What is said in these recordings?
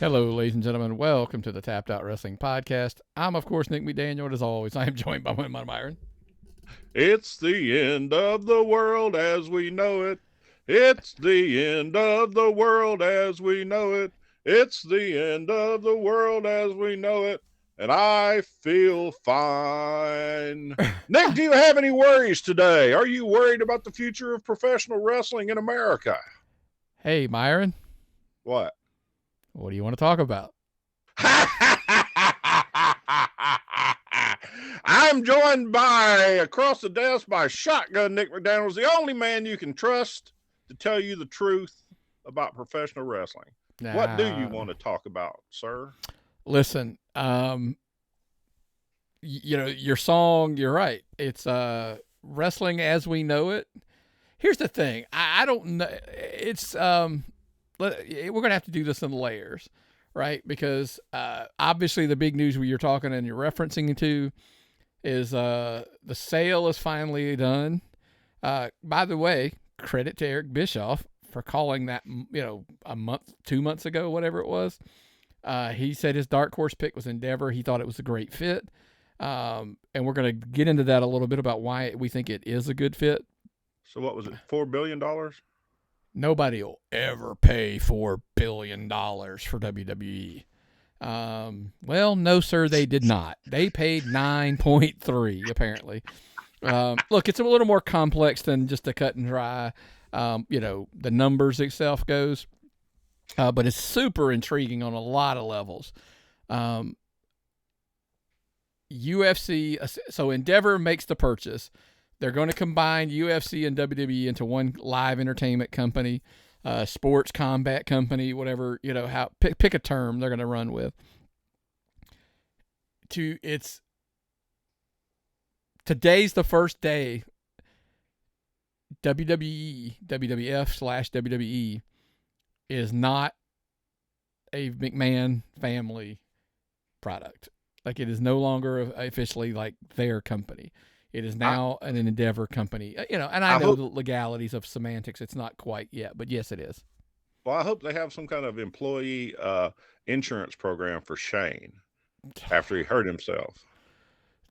Hello, ladies and gentlemen. Welcome to the Tapped Out Wrestling Podcast. I'm, of course, Nick McDaniel, and as always, I am joined by my Myron. It's the end of the world as we know it. It's the end of the world as we know it. It's the end of the world as we know it. And I feel fine. Nick, do you have any worries today? Are you worried about the future of professional wrestling in America? Hey, Myron. What? What do you want to talk about? I'm joined across the desk by Shotgun Nick McDaniels, the only man you can trust to tell you the truth about professional wrestling. What do you want to talk about, sir? Listen, your song, you're right. It's wrestling as we know it. Here's the thing. I don't know. It's we're going to have to do this in layers, right? Because obviously the big news you're talking and you're referencing to is the sale is finally done. By the way, credit to Eric Bischoff for calling that, a month, 2 months ago, whatever it was. He said his dark horse pick was Endeavor. He thought it was a great fit. And we're going to get into that a little bit about why we think it is a good fit. So what was it, $4 billion? Nobody will ever pay $4 billion for WWE. Well, no, sir, they did not. They paid 9.3, apparently. Look, it's a little more complex than just a cut and dry, the numbers itself goes. But it's super intriguing on a lot of levels. UFC, so Endeavor makes the purchase. They're going to combine UFC and WWE into one live entertainment company, sports combat company, whatever, pick a term they're going to run with. Today's the first day WWE, WWF/WWE is not a McMahon family product. Like, it is no longer officially like their company. It is now an Endeavor company, and I know the legalities of semantics. It's not quite yet, but yes, it is. Well, I hope they have some kind of employee insurance program for Shane after he hurt himself.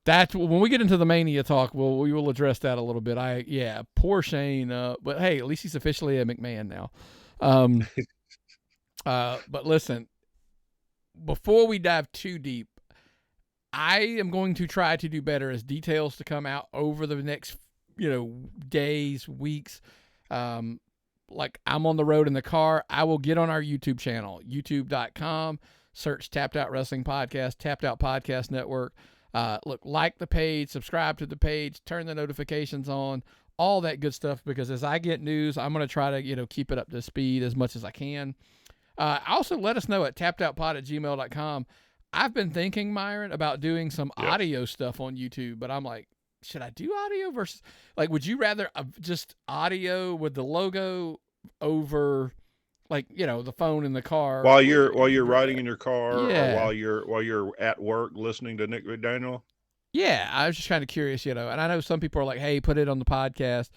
That's when we get into the Mania talk. We will address that a little bit. Poor Shane. But hey, at least he's officially a McMahon now. But listen, before we dive too deep, I am going to try to do better as details to come out over the next, days, weeks. Like, I'm on the road in the car. I will get on our YouTube channel, youtube.com, search Tapped Out Wrestling Podcast, Tapped Out Podcast Network. Like the page, subscribe to the page, turn the notifications on, all that good stuff, because as I get news, I'm going to try to, keep it up to speed as much as I can. Also, let us know at tappedoutpod@gmail.com. I've been thinking, Myron, about doing some audio stuff on YouTube, but I'm like, should I do audio versus, like, would you rather just audio with the logo over, like, the phone in the car while you're riding in your car, yeah, or while you're at work listening to Nick McDaniel? Yeah, I was just kind of curious, and I know some people are like, hey, put it on the podcast.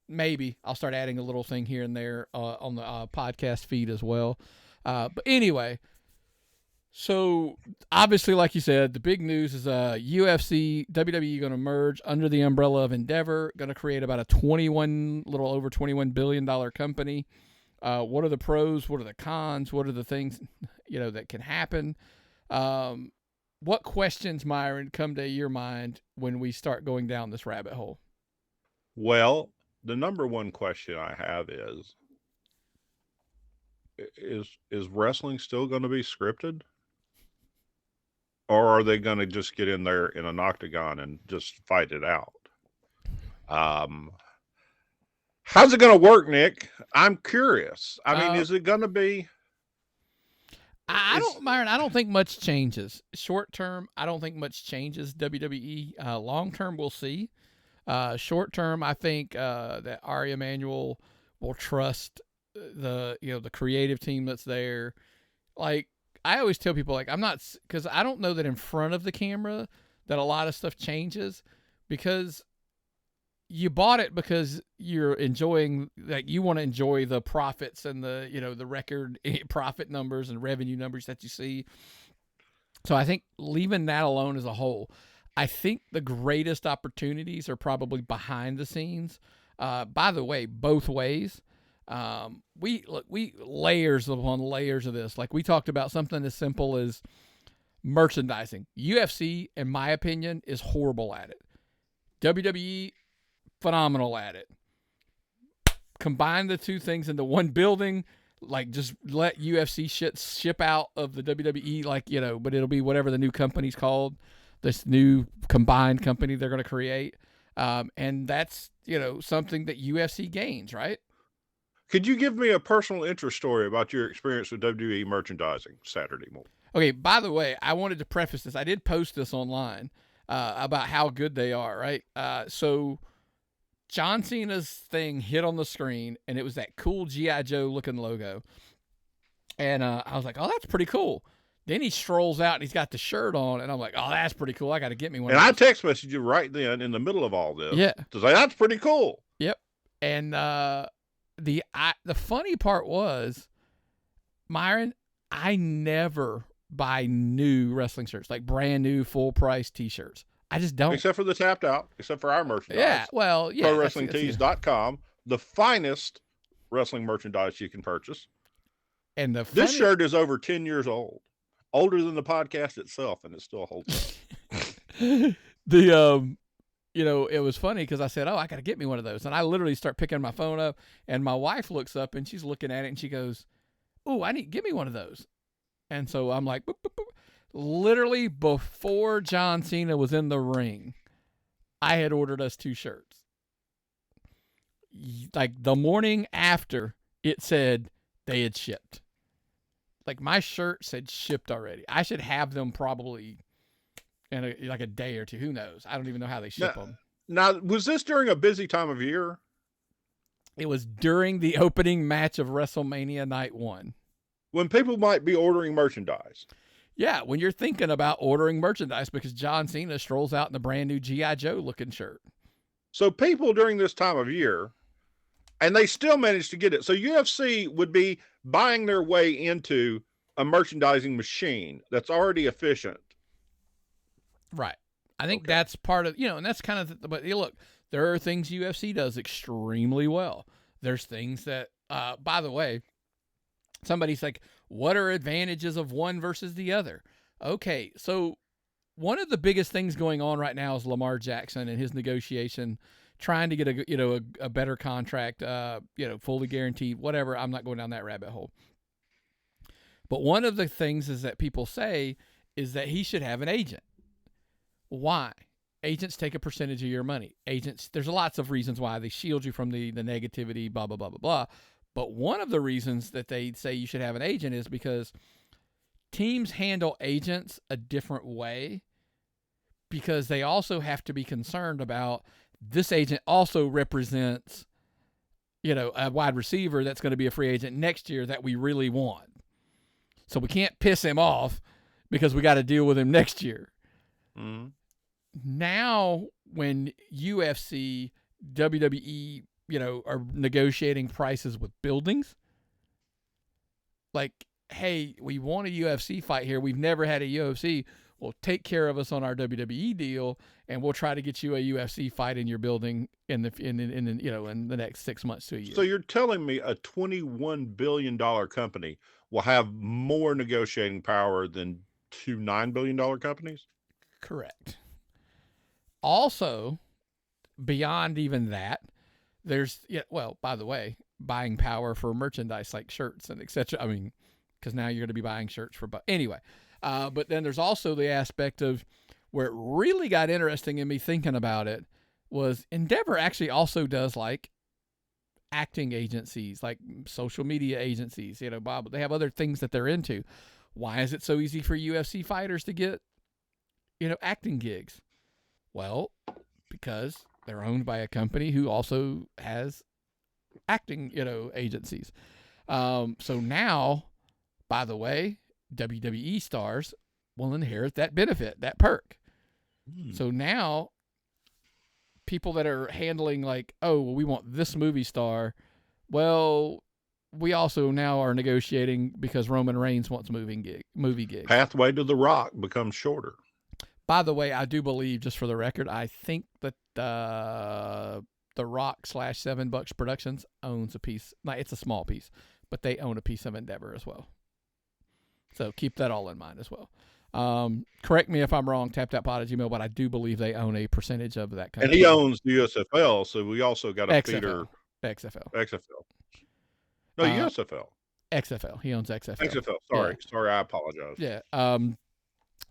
Maybe I'll start adding a little thing here and there on the podcast feed as well. But anyway, so obviously, like you said, the big news is UFC, WWE going to merge under the umbrella of Endeavor, going to create about a little over $21 billion company. What are the pros? What are the cons? What are the things, that can happen? What questions, Myron, come to your mind when we start going down this rabbit hole? Well, the number one question I have is wrestling still going to be scripted? Or are they going to just get in there in an octagon and just fight it out? How's it going to work, Nick? I'm curious. I mean, is it going to be... Myron, I don't think much changes. Short term, I don't think much changes WWE. Long term, we'll see. Short term, I think that Ari Emanuel will trust the creative team that's there. Like, I always tell people, like, I'm not, because I don't know that in front of the camera that a lot of stuff changes, because you bought it because you're enjoying, like, you want to enjoy the profits and the, the record profit numbers and revenue numbers that you see. So I think leaving that alone as a whole, I think the greatest opportunities are probably behind the scenes. By the way, both ways. We layers upon layers of this. Like, we talked about something as simple as merchandising. UFC, in my opinion, is horrible at it. WWE, phenomenal at it. Combine the two things into one building, like, just let UFC ship out of the WWE, like, but it'll be whatever the new company's called, this new combined company they're going to create. And that's, something that UFC gains, right? Could you give me a personal interest story about your experience with WWE merchandising Saturday morning? Okay, by the way, I wanted to preface this. I did post this online about how good they are, right? So John Cena's thing hit on the screen, and it was that cool G.I. Joe looking logo. And I was like, oh, that's pretty cool. Then he strolls out, and he's got the shirt on, and I'm like, oh, that's pretty cool. I got to get me one and of those. I text messaged you right then in the middle of all this. Yeah. To say, that's pretty cool. Yep. And the funny part was, Myron, I never buy new wrestling shirts, like brand new full price T-shirts. I just don't. Except for the tapped out, except for our merchandise. Yeah, well, yeah. ProWrestlingTees.com, the finest wrestling merchandise you can purchase. And this shirt is over 10 years old, older than the podcast itself, and it still holds up. It was funny because I said, oh, I got to get me one of those. And I literally start picking my phone up, and my wife looks up, and she's looking at it, and she goes, oh, give me one of those. And so I'm like, boop, boop, boop. Literally before John Cena was in the ring, I had ordered us 2 shirts. Like, the morning after, it said they had shipped. Like, my shirt said shipped already. I should have them probably in a day or two. Who knows? I don't even know how they ship them. Now, was this during a busy time of year? It was during the opening match of WrestleMania Night 1. When people might be ordering merchandise. Yeah, when you're thinking about ordering merchandise because John Cena strolls out in a brand new G.I. Joe looking shirt. So people during this time of year, and they still manage to get it. So UFC would be buying their way into a merchandising machine that's already efficient. Right. I think that's part of, and that's kind of, but look, there are things UFC does extremely well. There's things that, by the way, somebody's like, what are advantages of one versus the other? Okay, so one of the biggest things going on right now is Lamar Jackson and his negotiation, trying to get a better contract, fully guaranteed, whatever. I'm not going down that rabbit hole. But one of the things is that people say is that he should have an agent. Why? Agents take a percentage of your money. Agents, there's lots of reasons why. They shield you from the negativity, blah, blah, blah, blah, blah. But one of the reasons that they say you should have an agent is because teams handle agents a different way, because they also have to be concerned about this agent also represents, a wide receiver that's going to be a free agent next year that we really want. So we can't piss him off because we got to deal with him next year. Mm-hmm. Now, when UFC, WWE, are negotiating prices with buildings, like, hey, we want a UFC fight here. We've never had a UFC. Well, take care of us on our WWE deal, and we'll try to get you a UFC fight in your building in the next 6 months to a year. So you're telling me a $21 billion company will have more negotiating power than 2 $9 billion companies? Correct. Also, beyond even that, there's, by the way, buying power for merchandise like shirts and etc. I mean, because now you're going to be buying shirts for, anyway. But then there's also the aspect of where it really got interesting in me thinking about it was Endeavor actually also does like acting agencies, like social media agencies, Bob, they have other things that they're into. Why is it so easy for UFC fighters to get, acting gigs? Well, because they're owned by a company who also has acting, agencies. So now, by the way, WWE stars will inherit that benefit, that perk. So now people that are handling like, oh, well, we want this movie star. Well, we also now are negotiating because Roman Reigns wants movie gigs. Pathway to the Rock becomes shorter. By the way, I do believe, just for the record, I think that the Rock / $7 Productions owns a piece. It's a small piece, but they own a piece of Endeavor as well. So keep that all in mind as well. Correct me if I'm wrong, tapthatpod@gmail.com, but I do believe they own a percentage of that company. And he owns the USFL, so we also got a feeder. XFL. No, USFL. XFL. He owns XFL. Sorry, I apologize. Yeah.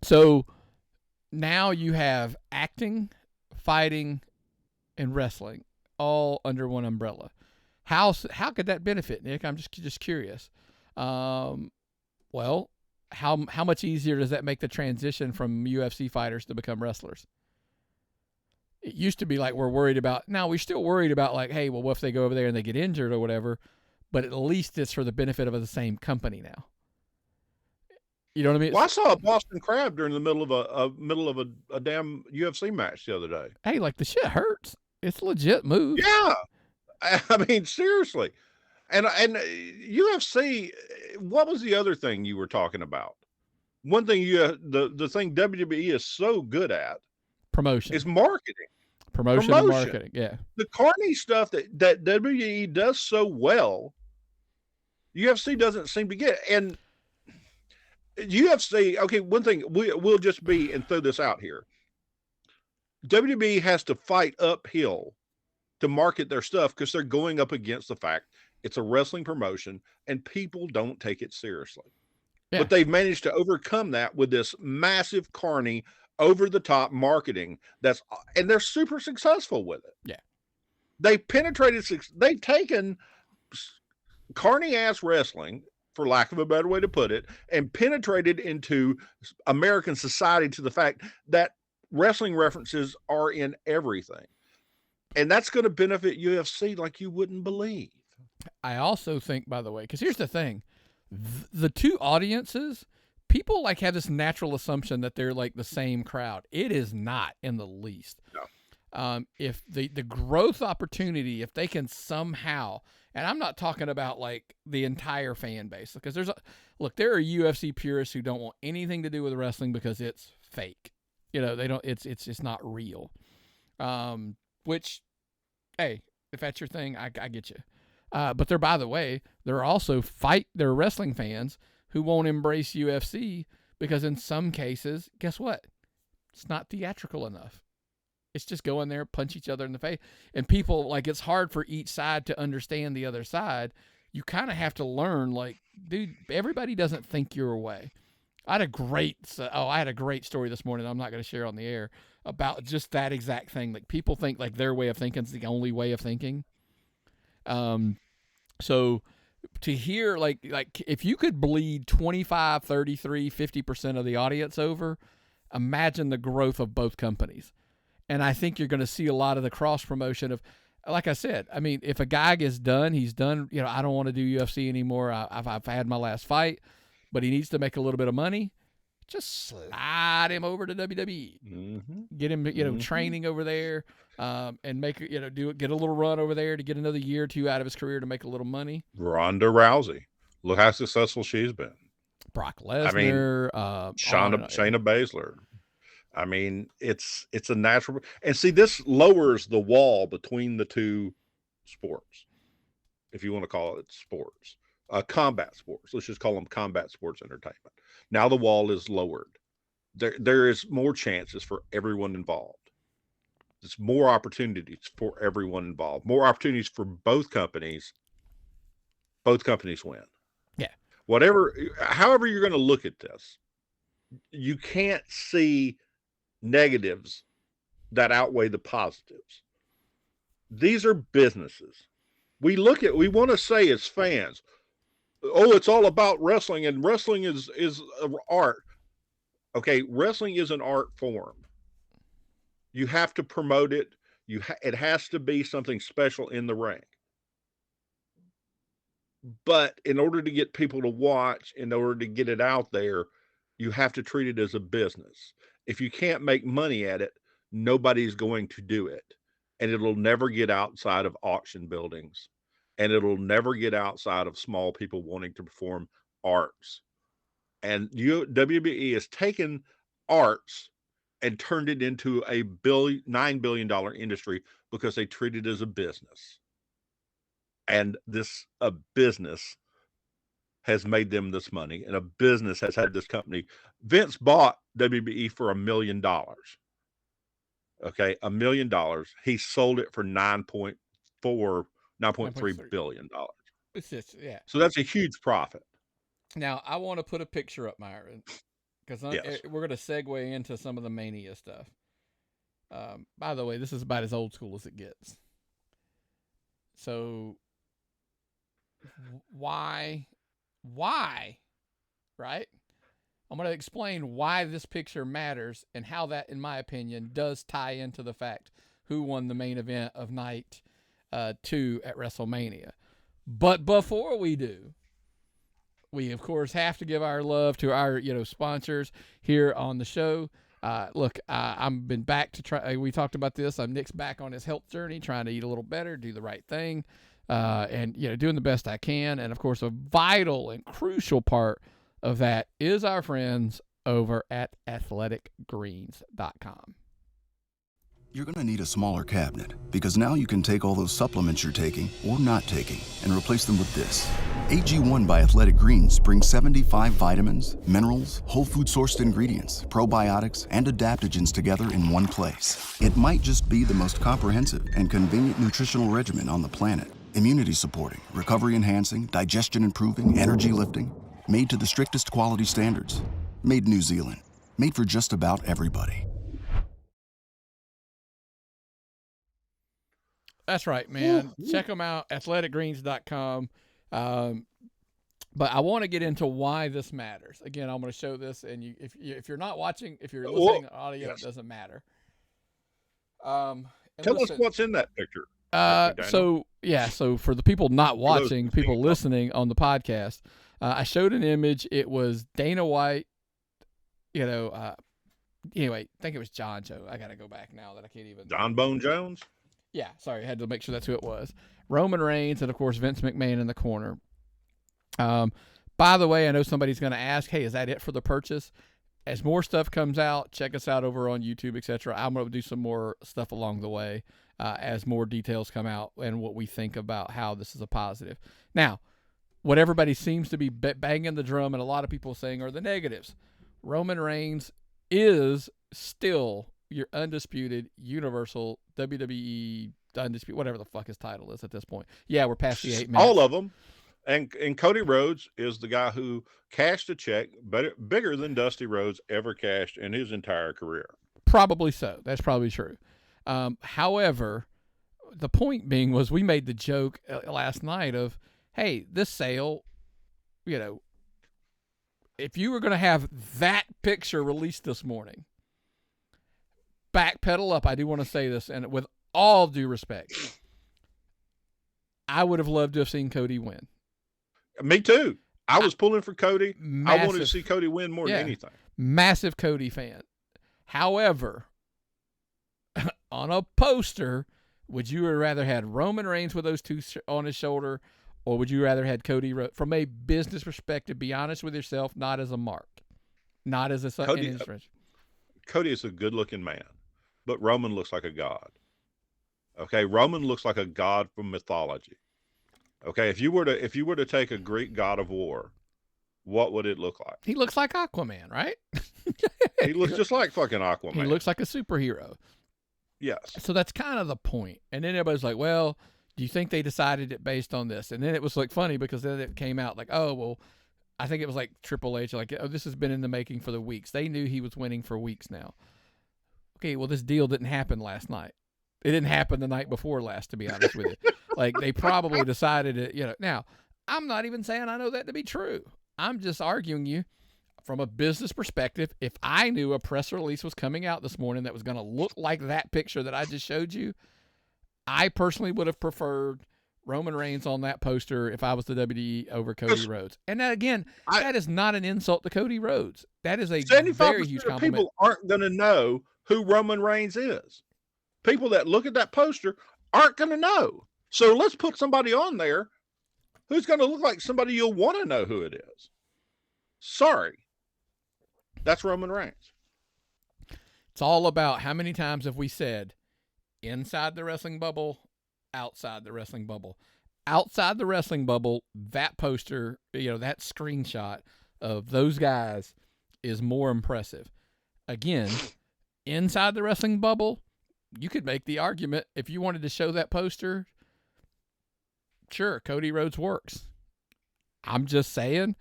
So now you have acting, fighting, and wrestling all under one umbrella. How could that benefit, Nick? I'm just curious. Well, how much easier does that make the transition from UFC fighters to become wrestlers? It used to be like we're worried about. Now we're still worried about like, hey, well, what if they go over there and they get injured or whatever? But at least it's for the benefit of the same company now. You know what I mean? Well, I saw a Boston Crab during the middle of a damn UFC match the other day. Hey, like the shit hurts. It's a legit move. Yeah, I mean seriously, and UFC. What was the other thing you were talking about? One thing the thing WWE is so good at promotion is marketing. Promotion. And marketing. Yeah, the carny stuff that WWE does so well, UFC doesn't seem to get. And UFC, okay, one thing we'll just be and throw this out here. WWE has to fight uphill to market their stuff because they're going up against the fact it's a wrestling promotion and people don't take it seriously. Yeah. But they've managed to overcome that with this massive carny, over the top marketing and they're super successful with it. Yeah. They've taken carny ass wrestling, for lack of a better way to put it, and penetrated into American society to the fact that wrestling references are in everything. And that's going to benefit UFC like you wouldn't believe. I also think, by the way, because here's the thing, the two audiences, people like have this natural assumption that they're like the same crowd. It is not in the least. No. If the growth opportunity, if they can somehow, and I'm not talking about like the entire fan base, because there are UFC purists who don't want anything to do with wrestling because it's fake. You know, they don't. It's just not real. Which, hey, if that's your thing, I get you. But by the way, there are also there are wrestling fans who won't embrace UFC because in some cases, guess what? It's not theatrical enough. It's just go in there, punch each other in the face. And people, like, it's hard for each side to understand the other side. You kind of have to learn, like, dude, everybody doesn't think your way. I had a great story this morning I'm not going to share on the air about just that exact thing. Like, people think, like, their way of thinking is the only way of thinking. So to hear, like if you could bleed 25, 33, 50% of the audience over, imagine the growth of both companies. And I think you're going to see a lot of the cross promotion of, like I said, I mean, if a guy gets done, he's done. You know, I don't want to do UFC anymore. I've had my last fight, but he needs to make a little bit of money. Just slide him over to WWE. Mm-hmm. Get him, training over there, and make get a little run over there to get another year or two out of his career to make a little money. Ronda Rousey, look how successful she's been. Brock Lesnar, Shayna Baszler. I mean, it's a natural, and see, this lowers the wall between the two sports, if you want to call it sports, combat sports. Let's just call them combat sports entertainment. Now the wall is lowered. There is more chances for everyone involved. There's more opportunities for everyone involved. More opportunities for both companies. Both companies win. Yeah. However you're going to look at this, you can't see negatives that outweigh the positives. These are businesses. We want to say as fans, oh, it's all about wrestling, and wrestling is art. Okay, wrestling is an art form. You have to promote it. It has to be something special in the ring. But in order to get people to watch, in order to get it out there, you have to treat it as a business. If you can't make money at it, nobody's going to do it. and it'll never get outside of auction buildings, and it'll never get outside of small people wanting to perform arts. And WBE has taken arts and turned it into a $9 billion industry because they treat it as a business. And a business has made them this money, and a business has had this company. Vince bought WBE for $1 million. Okay, $1 million. He sold it for $9.3 billion. It's just, yeah. So that's a huge profit. Now, I want to put a picture up, Myron, because Yes. we're going to segue into some of the Mania stuff. By the way, this is about as old school as it gets. So, why, right? I'm going to explain why this picture matters and how that, in my opinion, does tie into the fact who won the main event of night 2 at WrestleMania. But before we do, we of course have to give our love to our sponsors here on the show. Look, I've been back to try. We talked about this. Nick's back on his health journey, trying to eat a little better, do the right thing, and doing the best I can. And of course, a vital and crucial part of that is our friends over at athleticgreens.com. You're going to need a smaller cabinet because now you can take all those supplements you're taking or not taking and replace them with this. AG1 by Athletic Greens brings 75 vitamins, minerals, whole food sourced ingredients, probiotics, and adaptogens together in one place. It might just be the most comprehensive and convenient nutritional regimen on the planet. Immunity supporting, recovery enhancing, digestion improving, energy lifting. Made to the strictest quality standards. Made New Zealand. Made for just about everybody. That's right, man. Check them out, athleticgreens.com. But I want to get into why this matters. Again, I'm going to show this, and if you're not watching, if you're listening to audio, yes, it doesn't matter. Tell us what's in that picture. So for the people not watching, people listening on the podcast, I showed an image. It was Dana White, anyway, I think it was John Joe. I got to go back now that I can't even. John Bone Jones? Yeah, sorry, I had to make sure that's who it was. Roman Reigns and, of course, Vince McMahon in the corner. By the way, I know somebody's going to ask, hey, is that it for the purchase? As more stuff comes out, check us out over on YouTube, etc. I'm going to do some more stuff along the way as more details come out and what we think about how this is a positive. Now, what everybody seems to be banging the drum and a lot of people saying are the negatives. Roman Reigns is still your undisputed Universal WWE undisputed, whatever the fuck his title is at this point. Yeah, we're past the 8 minutes. All of them. And Cody Rhodes is the guy who cashed a check bigger than Dusty Rhodes ever cashed in his entire career. Probably so. That's probably true. However, the point being was we made the joke last night of, hey, this sale, if you were going to have that picture released this morning, backpedal up, I do want to say this, and with all due respect, I would have loved to have seen Cody win. Me too. I was pulling for Cody. I wanted to see Cody win more than anything. Massive Cody fan. However, on a poster, would you have rather had Roman Reigns with those two on his shoulder, or would you rather had Cody from a business perspective? Be honest with yourself, not as a mark, not as a Cody is a good-looking man, but Roman looks like a god. Okay, Roman looks like a god from mythology. Okay, if you were to take a Greek god of war, what would it look like? He looks like Aquaman, right? He looks just like fucking Aquaman. He looks like a superhero. Yes. So that's kind of the point. And then everybody's like, well, do you think they decided it based on this? And then it was like funny because then it came out like, oh, well, I think it was like Triple H, like, oh, this has been in the making for the weeks. They knew he was winning for weeks now. Okay, well, this deal didn't happen last night. It didn't happen the night before last, to be honest with you. Like, they probably decided it, Now, I'm not even saying I know that to be true. I'm just arguing you from a business perspective. If I knew a press release was coming out this morning that was going to look like that picture that I just showed you, I personally would have preferred Roman Reigns on that poster if I was the WWE over Cody Rhodes. And that, again, that is not an insult to Cody Rhodes. That is a very huge compliment. People aren't going to know who Roman Reigns is. people that look at that poster aren't going to know. So let's put somebody on there who's going to look like somebody you'll want to know who it is. Sorry. That's Roman Reigns. It's all about how many times have we said inside the wrestling bubble, outside the wrestling bubble. Outside the wrestling bubble, that poster, that screenshot of those guys is more impressive. Again, inside the wrestling bubble, you could make the argument if you wanted to show that poster, sure, Cody Rhodes works. I'm just saying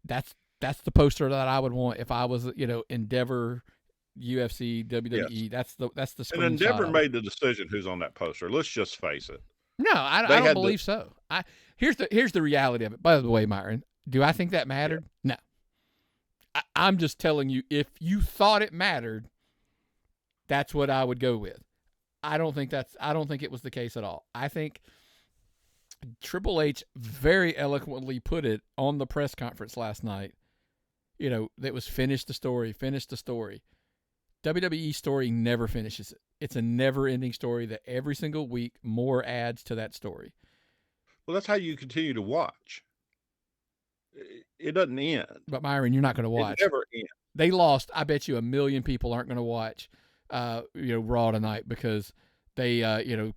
that's the poster that I would want if I was, Endeavor, UFC, WWE. Yes. That's the screenshot. And Endeavor made the decision who's on that poster. Let's just face it. No, I don't believe so. Here's the reality of it. By the way, Myron, do I think that mattered? Yeah. No. I'm just telling you, if you thought it mattered, that's what I would go with. I don't think it was the case at all. I think Triple H very eloquently put it on the press conference last night. That was finish the story. WWE story never finishes it. It's a never-ending story that every single week more adds to that story. Well, that's how you continue to watch. It doesn't end. But Myron, you're not going to watch. It never ends. They lost. I bet you 1 million people aren't going to watch, Raw tonight because they,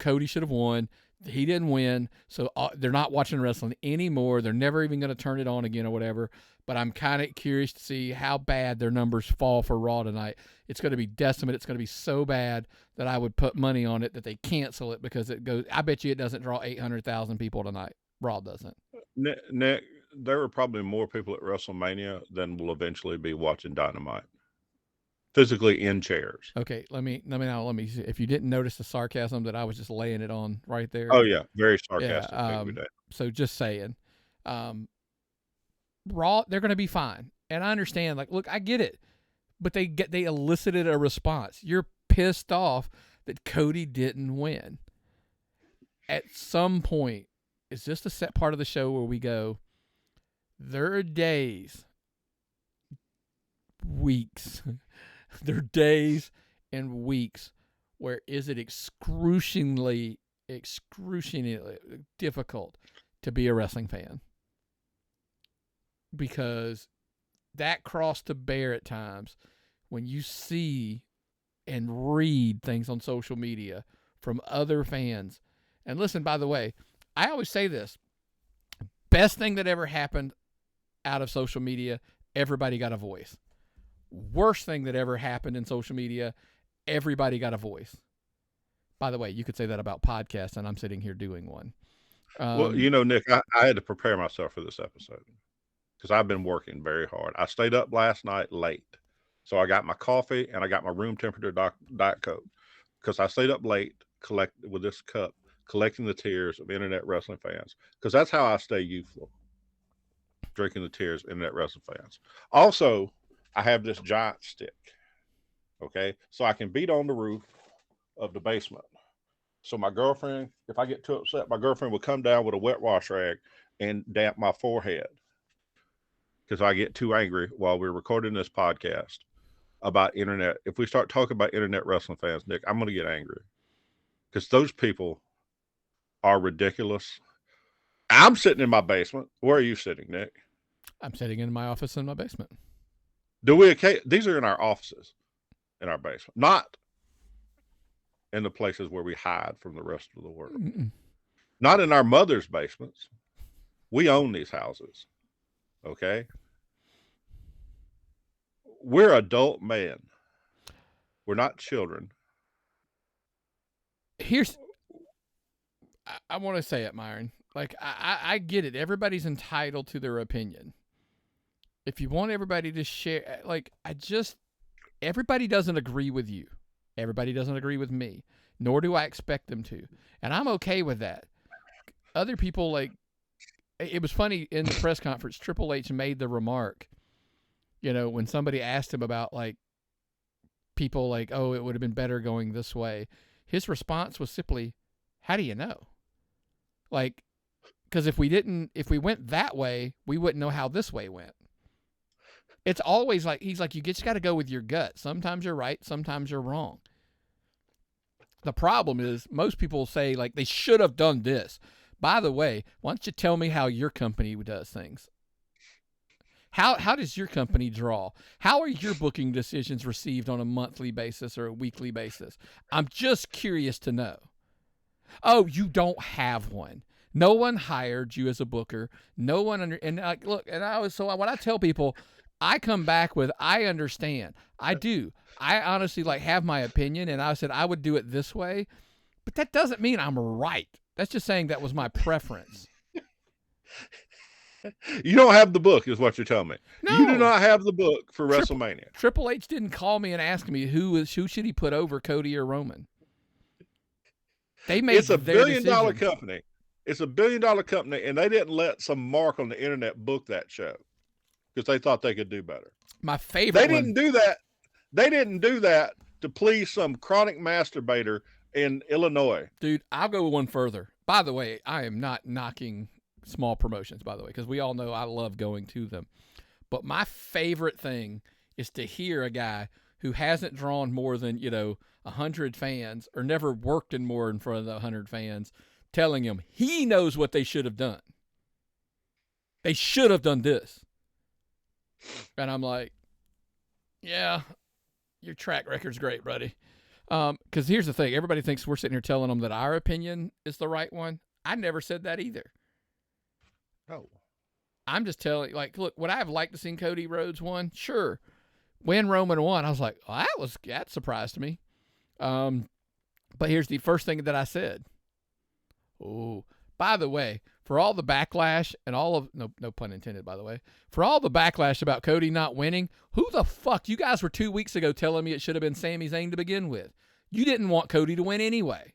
Cody should have won. He didn't win, so they're not watching wrestling anymore. They're never even going to turn it on again or whatever. But I'm kind of curious to see how bad their numbers fall for Raw tonight. It's going to be decimate. It's going to be so bad that I would put money on it that they cancel it because it goes. I bet you it doesn't draw 800,000 people tonight. Raw doesn't. Nick, there were probably more people at WrestleMania than will eventually be watching Dynamite. Physically in chairs. Okay, let me see. If you didn't notice the sarcasm that I was just laying it on right there. Oh yeah, very sarcastic. Yeah, so just saying, Raw, they're going to be fine, and I understand. Like, look, I get it, but they elicited a response. You're pissed off that Cody didn't win. At some point, is this the set part of the show where we go? There are days, weeks. There are days and weeks where is it excruciatingly difficult to be a wrestling fan. Because that cross to bear at times when you see and read things on social media from other fans. And listen, by the way, I always say this. Best thing that ever happened out of social media, everybody got a voice. Worst thing that ever happened in social media, everybody got a voice. By the way, you could say that about podcasts, and I'm sitting here doing one. Well, Nick, I had to prepare myself for this episode because I've been working very hard. I stayed up last night late. So I got my coffee and I got my room temperature Diet Coke because I stayed up late with this cup, collecting the tears of internet wrestling fans because that's how I stay youthful, drinking the tears of internet wrestling fans. Also, I have this giant stick, okay? So I can beat on the roof of the basement. So my girlfriend, if I get too upset, my girlfriend will come down with a wet wash rag and damp my forehead because I get too angry while we're recording this podcast about internet. If we start talking about internet wrestling fans, Nick, I'm going to get angry because those people are ridiculous. I'm sitting in my basement. Where are you sitting, Nick? I'm sitting in my office in my basement. These are in our offices, in our basement, not in the places where we hide from the rest of the world. Mm-mm. Not in our mother's basements. We own these houses. Okay? We're adult men. We're not children. I want to say it, Myron. Like, I get it. Everybody's entitled to their opinion. If you want everybody to share, everybody doesn't agree with you. Everybody doesn't agree with me, nor do I expect them to. And I'm okay with that. Other people, it was funny in the press conference, Triple H made the remark, when somebody asked him about, people oh, it would have been better going this way. His response was simply, how do you know? Because if we went that way, we wouldn't know how this way went. It's always he's like, you just got to go with your gut. Sometimes you're right. Sometimes you're wrong. The problem is most people say, like, they should have done this. By the way, why don't you tell me how your company does things? How does your company draw? How are your booking decisions received on a monthly basis or a weekly basis? I'm just curious to know. Oh, you don't have one. No one hired you as a booker. No one look, and when I tell people, I come back with, I understand. I do. I honestly have my opinion, and I said I would do it this way, but that doesn't mean I'm right. That's just saying that was my preference. You don't have the book, is what you're telling me. No. You do not have the book for WrestleMania. Triple H didn't call me and ask me who should he put over, Cody or Roman. They made It's a their billion-dollar decision. company. It's a billion-dollar company, and they didn't let some mark on the internet book that show because they thought they could do better. My favorite. They didn't do that. They didn't do that to please some chronic masturbator in Illinois. Dude, I'll go one further. By the way, I am not knocking small promotions, by the way, because we all know I love going to them. But my favorite thing is to hear a guy who hasn't drawn more than, 100 fans or never worked in more in front of the 100 fans telling him he knows what they should have done. They should have done this. And I'm like, yeah, your track record's great, buddy. Because here's the thing. Everybody thinks we're sitting here telling them that our opinion is the right one. I never said that either. Oh. I'm just telling, look, would I have liked to see Cody Rhodes won? Sure. When Roman won, I was like, well, that surprised me. But here's the first thing that I said. Oh, by the way, for all the backlash and all of, no pun intended, by the way, for all the backlash about Cody not winning, who the fuck, you guys were 2 weeks ago telling me it should have been Sami Zayn to begin with. You didn't want Cody to win anyway.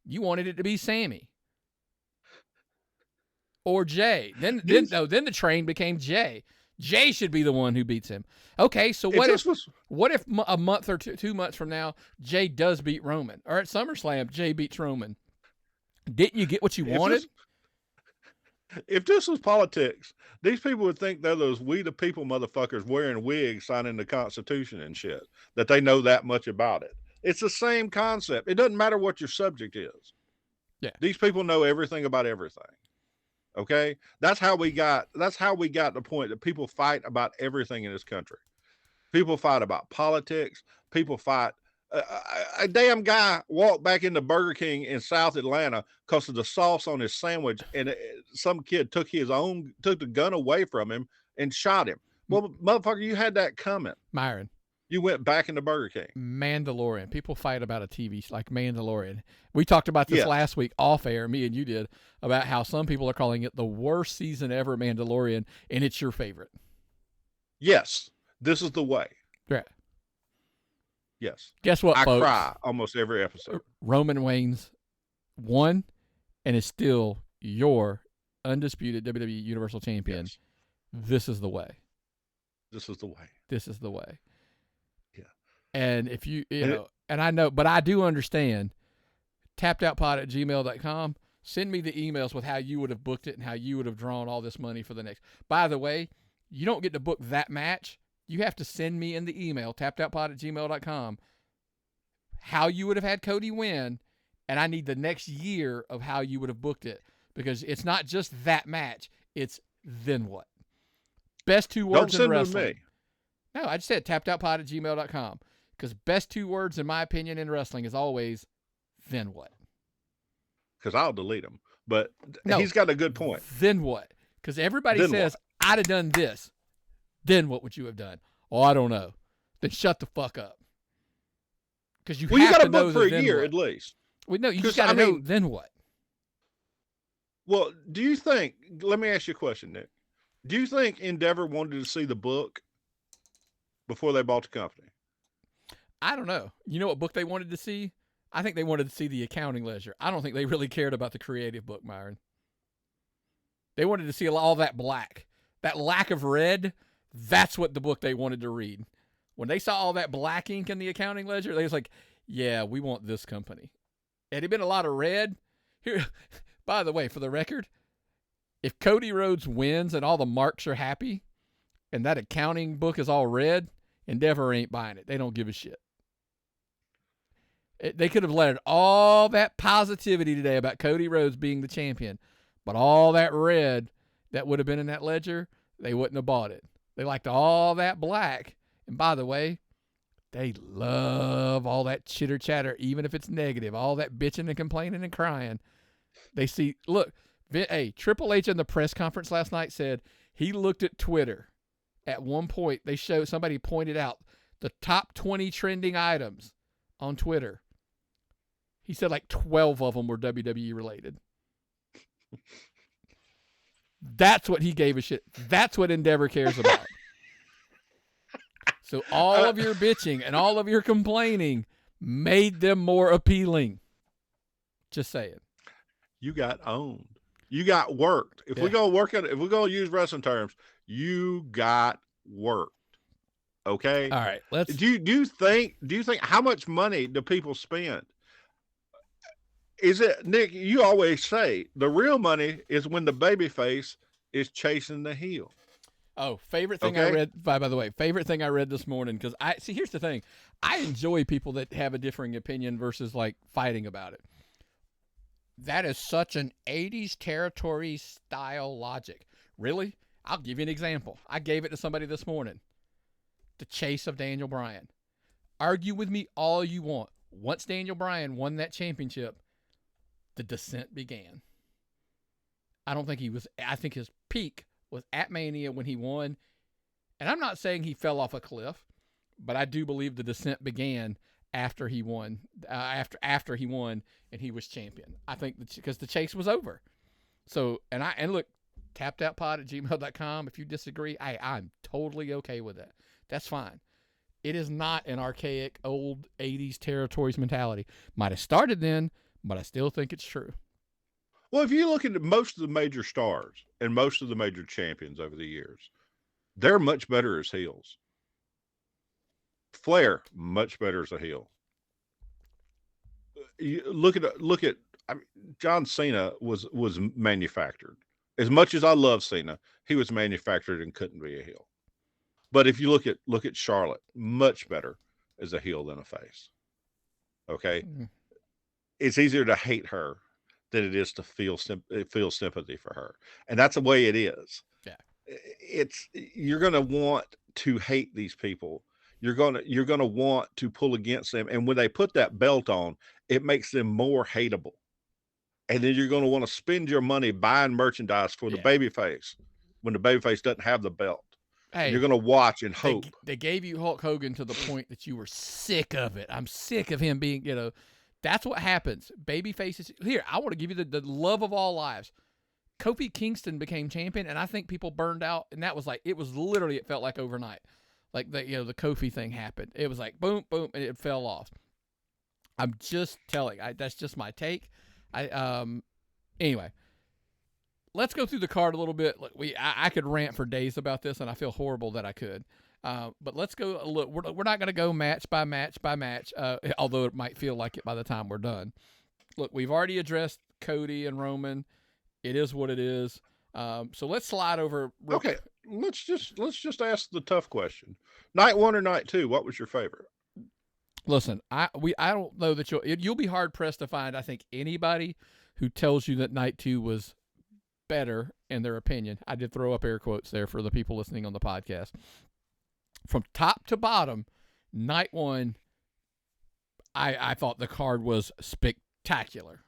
You wanted it to be Sami. Or Jay. Then the train became Jay. Jay should be the one who beats him. Okay, so what if a month or 2 months from now, Jay does beat Roman? Or at SummerSlam, Jay beats Roman. Didn't you get what you wanted? If this was politics, these people would think they're those we the people motherfuckers wearing wigs signing the Constitution and shit, that they know that much about it. It's the same concept. It doesn't matter what your subject is. Yeah. These people know everything about everything. Okay? That's how we got to the point that people fight about everything in this country. People fight about politics. People fight. A damn guy walked back into Burger King in South Atlanta because of the sauce on his sandwich, and some kid took the gun away from him and shot him. Well, motherfucker, you had that coming. Myron. You went back into Burger King. Mandalorian. People fight about a TV like Mandalorian. We talked about this last week off air, me and you did, about how some people are calling it the worst season ever, Mandalorian, and it's your favorite. Yes. This is the way. Yeah. Yes. Guess what, folks? I cry almost every episode. Roman Reigns won and is still your undisputed WWE Universal Champion. Yes. This is the way. This is the way. This is the way. Yeah. And if you know, and I know, but I do understand, tappedoutpod@gmail.com. Send me the emails with how you would have booked it and how you would have drawn all this money for the next. By the way, you don't get to book that match. You have to send me in the email, tappedoutpod@gmail.com, how you would have had Cody win, and I need the next year of how you would have booked it, because it's not just that match. It's then what? Best 2 words in wrestling. Don't send it to me. No, I just said tappedoutpod@gmail.com, because best 2 words, in my opinion, in wrestling is always then what? Because I'll delete them. But no, he's got a good point. Then what? Because everybody then says, what? I'd have done this. Then what would you have done? Oh, I don't know. Then shut the fuck up. Because you have to know book for a year what. at least. Well, no, you just got to know then what. Well, do you think, let me ask you a question, Nick. Do you think Endeavor wanted to see the book before they bought the company? I don't know. You know what book they wanted to see? I think they wanted to see the accounting ledger. I don't think they really cared about the creative book, Myron. They wanted to see all that black. That lack of red, that's what the book they wanted to read. When they saw all that black ink in the accounting ledger, they was like, yeah, we want this company. Had it been a lot of red, here, by the way, for the record, if Cody Rhodes wins and all the marks are happy and that accounting book is all red, Endeavor ain't buying it. They don't give a shit. They could have let all that positivity today about Cody Rhodes being the champion, but all that red that would have been in that ledger, they wouldn't have bought it. They liked all that black. And by the way, they love all that chitter chatter, even if it's negative, all that bitching and complaining and crying. They see, look, hey, Triple H in the press conference last night said he looked at Twitter. At one point, somebody pointed out the top 20 trending items on Twitter. He said like 12 of them were WWE related. That's what he gave a shit. That's what Endeavor cares about. So all of your bitching and all of your complaining made them more appealing. Just saying. You got owned. You got worked. If we're gonna use wrestling terms, you got worked. Okay. All right. Do you think how much money do people spend? Is it, Nick? You always say the real money is when the babyface is chasing the heel. Oh, favorite thing I read, by the way, favorite thing I read this morning, because here's the thing. I enjoy people that have a differing opinion versus like fighting about it. That is such an 80s territory style logic. Really? I'll give you an example. I gave it to somebody this morning. The chase of Daniel Bryan. Argue with me all you want. Once Daniel Bryan won that championship, the descent began. I think his peak was at Mania when he won. And I'm not saying he fell off a cliff, but I do believe the descent began after he won, after he won and he was champion. I think because the chase was over. So, and look, tappedoutpod@gmail.com. If you disagree, I'm totally okay with that. That's fine. It is not an archaic old 80s territories mentality. Might have started then, but I still think it's true. Well, if you look at most of the major stars and most of the major champions over the years, they're much better as heels. Flair, much better as a heel. You look at John Cena was manufactured. As much as I love Cena, he was manufactured and couldn't be a heel. But if you look at Charlotte, much better as a heel than a face. Okay, It's easier to hate her than it is to feel sympathy for her, and that's the way it is. Yeah, you're going to want to hate these people. You're going to want to pull against them, and when they put that belt on, it makes them more hateable. And then you're going to want to spend your money buying merchandise for the babyface when the babyface doesn't have the belt. Hey, you're going to watch and hope. They gave you Hulk Hogan to the point that you were sick of it. I'm sick of him being, that's what happens. Babyfaces. Here, I want to give you the love of all lives. Kofi Kingston became champion, and I think people burned out, and that was like, it felt like overnight. Like the Kofi thing happened. It was like boom, boom, and it fell off. I'm just telling. That's just my take. Anyway, let's go through the card a little bit. Look, I could rant for days about this, and I feel horrible that I could. But let's go. Look, we're not going to go match by match by match, although it might feel like it by the time we're done. Look, we've already addressed Cody and Roman. It is what it is. So let's slide over. Okay, let's just ask the tough question. Night 1 or night 2? What was your favorite? Listen, I don't know that you'll be hard pressed to find, I think, anybody who tells you that night 2 was better in their opinion. I did throw up air quotes there for the people listening on the podcast. From top to bottom, night 1, I thought the card was spectacular.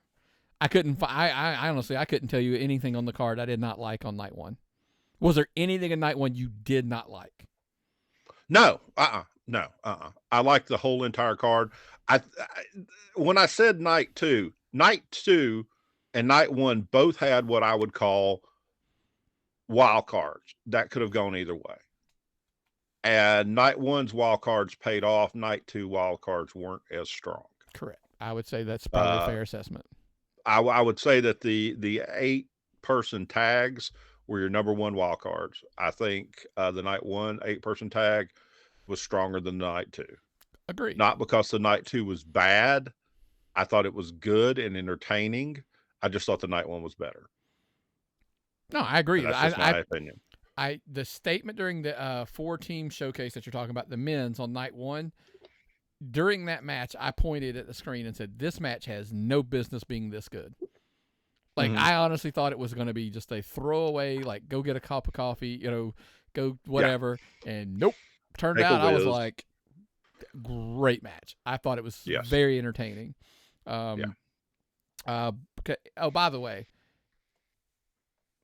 I honestly couldn't tell you anything on the card I did not like on night 1. Was there anything in night 1 you did not like? No. No. I liked the whole entire card. When I said night 2 and night 1 both had what I would call wild cards that could have gone either way. And night 1's wild cards paid off. Night 2 wild cards weren't as strong. Correct. I would say that's probably a fair assessment. I would say that the 8-person tags were your number 1 wild cards. I think the night 1 8-person tag was stronger than the night 2. Agreed. Not because the night 2 was bad. I thought it was good and entertaining. I just thought the night 1 was better. No, I agree. And that's just my opinion. The statement during the 4-team showcase that you're talking about, the men's on night 1, during that match, I pointed at the screen and said, "This match has no business being this good." Like, I honestly thought it was going to be just a throwaway, like, go get a cup of coffee, go whatever. And nope. Turned out I was like, great match. I thought it was very entertaining. Okay. Oh, by the way,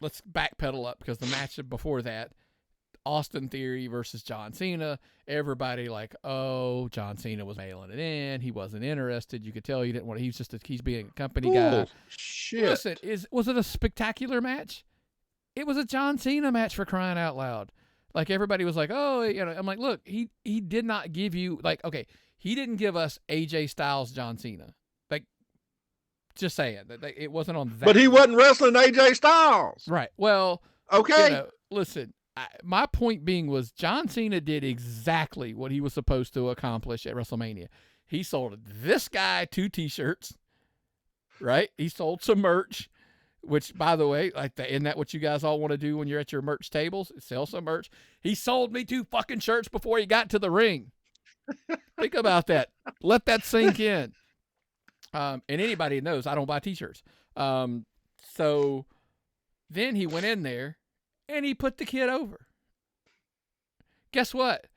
let's backpedal up because the match before that, Austin Theory versus John Cena. Everybody like, oh, John Cena was mailing it in. He wasn't interested. You could tell he didn't want. He's being a company guy. Shit. Listen, was it a spectacular match? It was a John Cena match, for crying out loud. Like, everybody was like, oh, I'm like, look, he did not give you, like, okay, he didn't give us AJ Styles John Cena. Like, just saying that it wasn't on that. But he wasn't wrestling AJ Styles. Right. Well, okay. Listen. My point being was John Cena did exactly what he was supposed to accomplish at WrestleMania. He sold this guy 2 T-shirts, right? He sold some merch, which, by the way, isn't that what you guys all want to do when you're at your merch tables? Sell some merch. He sold me 2 fucking shirts before he got to the ring. Think about that. Let that sink in. And anybody knows I don't buy T-shirts. So then he went in there. And he put the kid over. Guess what?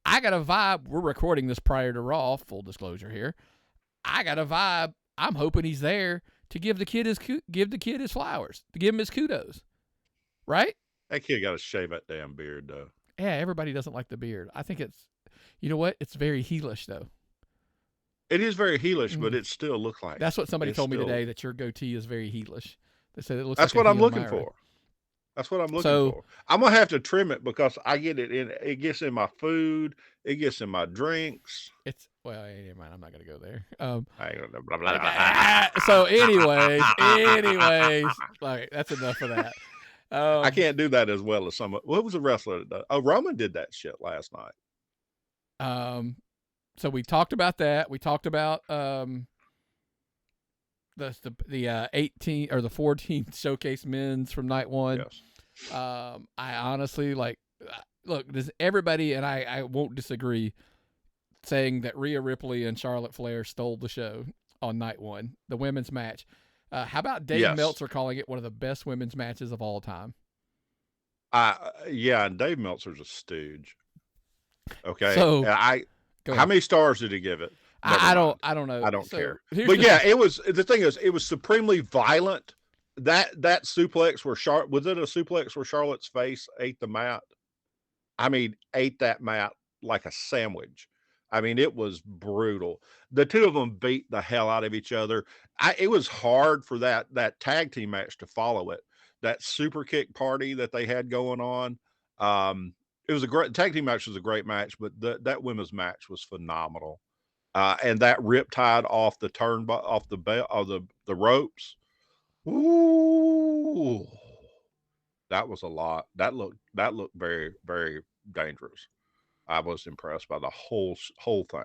I got a vibe. We're recording this prior to Raw, full disclosure here. I got a vibe. I'm hoping he's there to give the kid his flowers, to give him his kudos. Right? That kid got to shave that damn beard, though. Yeah, everybody doesn't like the beard. I think you know what? It's very heelish, though. It is very heelish, but it still looks like. That's what somebody told me today, that your goatee is very heelish. They said it looks. That's like what I'm looking for. That's what I'm looking for. I'm going to have to trim it because I get it in. It gets in my food. It gets in my drinks. Well, never mind. I'm not going to go there. I ain't gonna, blah, blah, blah. So anyways, like, that's enough of that. I can't do that as well as some. What was a wrestler that does? Oh, Roman did that shit last night. So we talked about that. We talked about the 18 or the 14 showcase men's from night 1. Yes. I honestly look, does everybody, and I won't disagree, saying that Rhea Ripley and Charlotte Flair stole the show on night 1, the women's match. How about Dave Meltzer calling it one of the best women's matches of all time? Yeah, and Dave Meltzer's a stooge. Okay. So how many stars did he give it? I don't know. I don't care. But yeah, the thing is, it was supremely violent. That suplex was it a suplex where Charlotte's face ate the mat? I mean, ate that mat like a sandwich. I mean, it was brutal. The two of them beat the hell out of each other. It was hard for that tag team match to follow it. That super kick party that they had going on. It was a great tag team match. Was a great match, but that women's match was phenomenal. And that riptide off the off the belt of the ropes. Ooh, that was a lot. That looked very, very dangerous. I was impressed by the whole thing.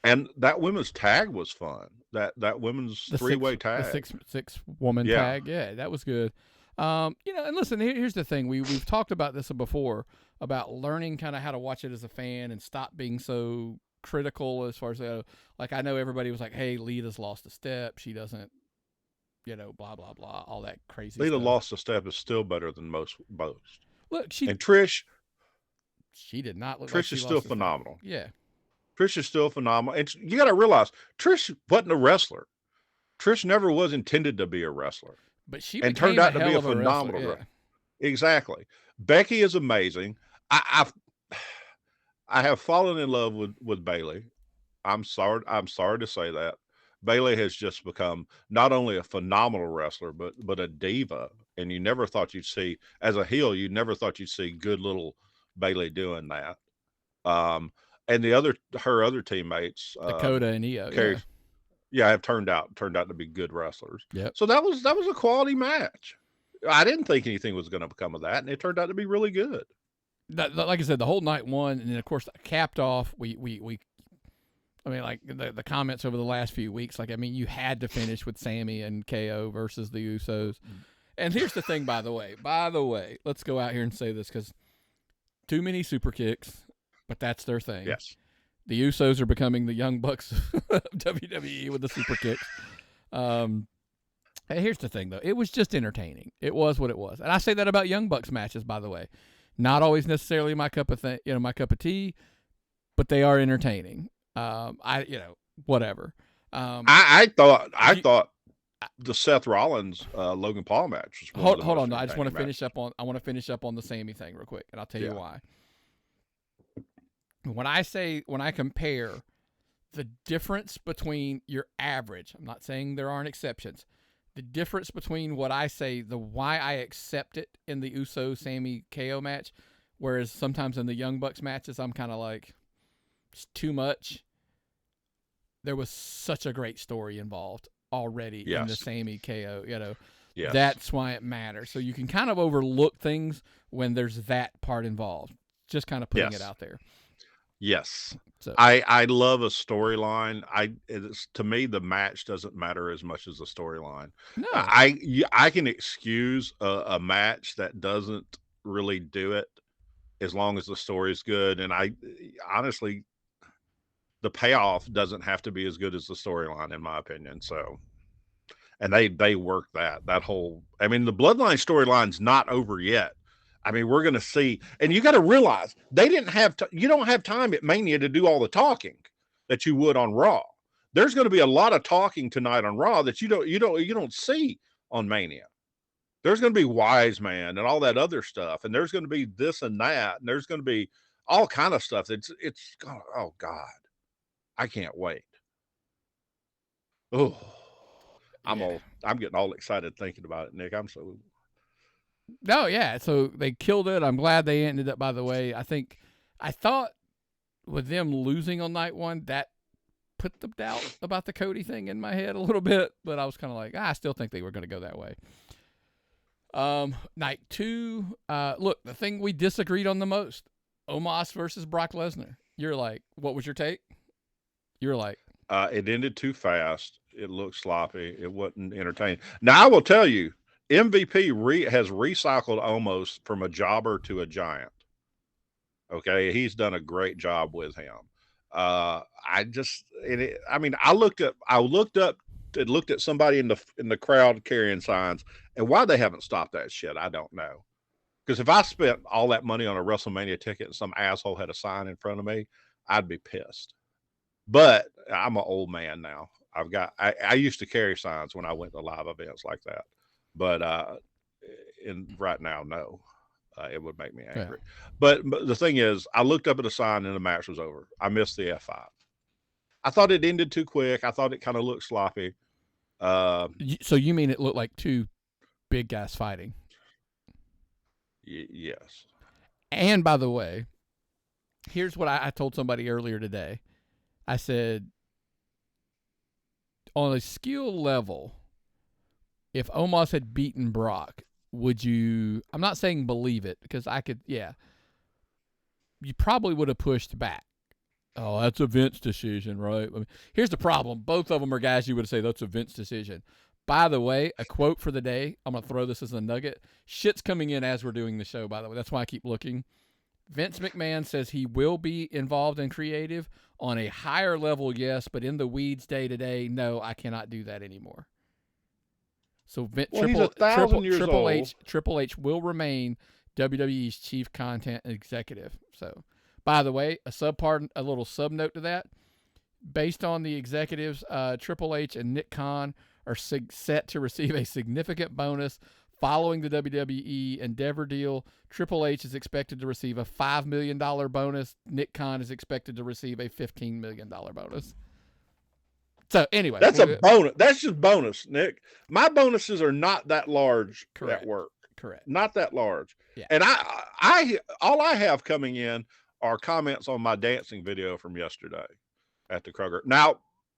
And that women's tag was fun. That women's 3-way tag, the six woman tag. Yeah, that was good. And listen, here's the thing. We've talked about this before, about learning kind of how to watch it as a fan and stop being so critical as far as like, I know everybody was like, hey, Lita's lost a step. She doesn't, blah, blah, blah, all that crazy Lita stuff. lost a step is still better than most. Look, and Trish. She did not look Trish like she is still lost phenomenal. Yeah. Trish is still phenomenal. And you got to realize, Trish wasn't a wrestler. Trish never was intended to be a wrestler. But she turned out to be a phenomenal wrestler. Exactly. Becky is amazing. I have fallen in love with Bayley. I'm sorry to say that. Bayley has just become not only a phenomenal wrestler, but a diva. And you never thought you'd see, as a heel, you never thought you'd see good little Bayley doing that. And her other teammates, Dakota and Io, have turned out to be good wrestlers. Yep. So that was a quality match. I didn't think anything was going to become of that, and it turned out to be really good. Like I said, the whole night 1, and then of course capped off. I mean, like the comments over the last few weeks. Like, I mean, you had to finish with Sammy and KO versus the Usos. And here's the thing, by the way, let's go out here and say this, because too many super kicks, but that's their thing. Yes. The Usos are becoming the Young Bucks of WWE with the super kicks. Hey, here's the thing, though. It was just entertaining. It was what it was. And I say that about Young Bucks matches, by the way. Not always necessarily my cup of my cup of tea, but they are entertaining. Whatever. I thought the Seth Rollins Logan Paul match was hold on. I just want to finish up on. I want to finish up on the Sammy thing real quick, and I'll tell you why. When I compare the difference between your average, I'm not saying there aren't exceptions. The difference between what I say, why I accept it in the Uso Sammy KO match, whereas sometimes in the Young Bucks matches I'm kind of like, it's too much. There was such a great story involved already in the Sammy KO. That's why it matters. So you can kind of overlook things when there's that part involved. Just kind of putting it out there. Yes. So I love a storyline. To me, the match doesn't matter as much as the storyline. No. I can excuse a match that doesn't really do it as long as the story is good. And I honestly, the payoff doesn't have to be as good as the storyline, in my opinion. So, and they work that whole. I mean, the Bloodline storyline's not over yet. I mean, we're going to see, and you got to realize they didn't have you don't have time at Mania to do all the talking that you would on Raw. There's going to be a lot of talking tonight on Raw that you don't see on Mania. There's going to be Wise Man and all that other stuff, and there's going to be this and that, and there's going to be all kind of stuff. It's oh God, I can't wait. Oh, I'm getting all excited thinking about it, Nick. No, yeah. So they killed it. I'm glad they ended up, by the way. I thought with them losing on night one, that put the doubt about the Cody thing in my head a little bit, but I was kind of like, I still think they were going to go that way. Night two, look, the thing we disagreed on the most, Omos versus Brock Lesnar. You're like, what was your take? You're like, it ended too fast. It looked sloppy. It wasn't entertaining. Now I will tell you, MVP has recycled Omos from a jobber to a giant. Okay, he's done a great job with him. I looked at somebody in the crowd carrying signs, and why they haven't stopped that shit, I don't know. Because if I spent all that money on a WrestleMania ticket and some asshole had a sign in front of me, I'd be pissed. But I'm an old man now. I used to carry signs when I went to live events like that. But right now, no, it would make me angry. Yeah. But the thing is, I looked up at a sign and the match was over. I missed the F5. I thought it ended too quick. I thought it kind of looked sloppy. So you mean it looked like two big guys fighting? Yes. And by the way, here's what I told somebody earlier today. I said, on a skill level, if Omos had beaten Brock, would you, I'm not saying believe it, because you probably would have pushed back. Oh, that's a Vince decision, right? I mean, here's the problem. Both of them are guys you would say that's a Vince decision. By the way, a quote for the day, I'm going to throw this as a nugget. Shit's coming in as we're doing the show, by the way. That's why I keep looking. Vince McMahon says he will be involved in creative on a higher level, yes, but in the weeds day to day, no, I cannot do that anymore. So Triple H will remain WWE's chief content executive. So, by the way, a little sub note to that. Based on the executives, Triple H and Nick Khan are set to receive a significant bonus following the WWE Endeavor deal. Triple H is expected to receive a $5 million bonus. Nick Khan is expected to receive a $15 million bonus. So anyway, that's a bonus. That's just bonus, Nick. My bonuses are not that large at work. Correct. Not that large. Yeah. And all I have coming in are comments on my dancing video from yesterday at the Kroger. Now,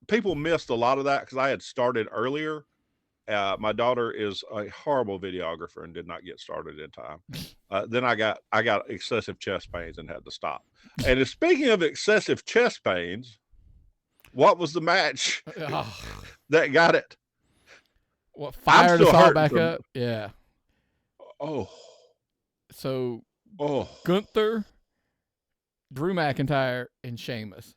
people missed a lot of that because I had started earlier. My daughter is a horrible videographer and did not get started in time. Then I got excessive chest pains and had to stop. And speaking of excessive chest pains, what was the match that got it? What fired us all back up? Yeah. Oh. So Gunther, Drew McIntyre, and Sheamus.